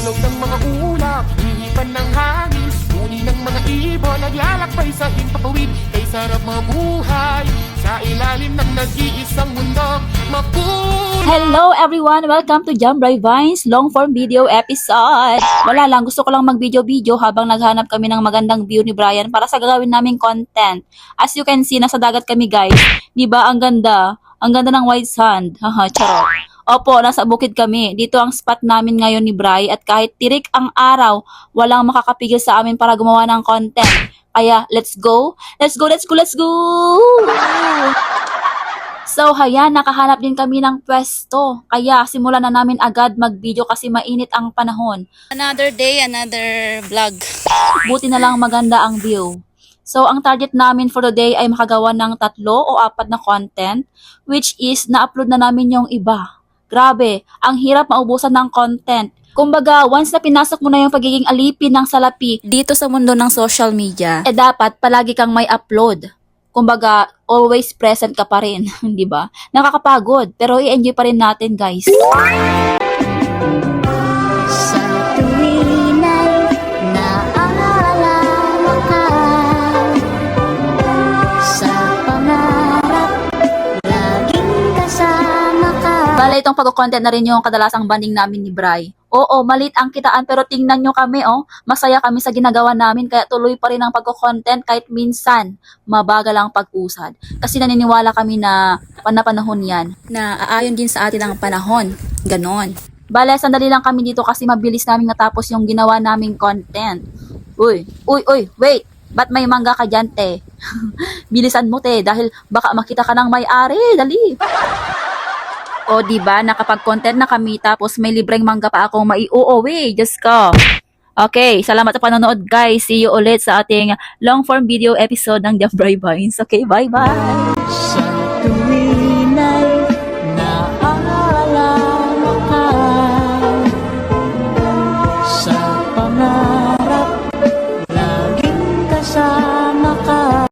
Tulog ng mga ulap, hihipan ng hangin, uni ng mga ibon, naglalakbay sa himpapawid. Kay sarap mabuhay sa ilalim ng nag-iisang mundo makulay. Hello everyone! Welcome to Jambray Vines long form video episode. Wala lang, gusto ko lang mag-video habang naghanap kami ng magandang view ni Brian para sa gagawin naming content. As you can see, nasa dagat kami guys. Diba? Ang ganda. Ang ganda ng white sand. Haha, charot. Opo, nasa bukid kami. Dito ang spot namin ngayon ni Bri at kahit tirik ang araw, walang makakapigil sa amin para gumawa ng content. Kaya, let's go! Let's go! Let's go! Let's go! So, hayan, nakahanap din kami ng pwesto. Kaya, simulan na namin agad mag-video kasi mainit ang panahon. Another day, another vlog. Buti na lang maganda ang view. So, ang target namin for today ay makagawa ng 3 o 4 na content, which is na-upload na namin yung iba. Grabe, ang hirap maubusan ng content. Kumbaga, once na pinasok mo na yung pagiging alipin ng salapi Dito sa mundo ng social media, dapat palagi kang may upload. Kumbaga, always present ka pa rin, di ba? Nakakapagod, pero i-enjoy pa rin natin, guys. Sa tuwin ay naalala ka, sa pangarap laging kasama ka. Bale, itong pag-content na rin yung kadalasang banding namin ni Bri. Oo, maliit ang kitaan pero tingnan nyo kami, oh. Masaya kami sa ginagawa namin kaya tuloy pa rin ang pag-content kahit minsan mabagal ang pag-usad. Kasi naniniwala kami na panahon yan. na aayon din sa atin ang panahon. Ganon. Bale, sandali lang kami dito kasi mabilis namin natapos yung ginawa naming content. Uy, wait! Ba't may mangga ka dyan, te? Bilisan mo, te, dahil baka makita ka ng may-ari. Dali! O, diba, nakapag-content na kami tapos may libreng mangga pa akong maiuuwi. Diyos ko. Okay, salamat sa panonood, guys. See you ulit sa ating long-form video episode ng Jambray Vines. Okay, bye-bye! Sa tuwin ay naalala ka, sa pangarap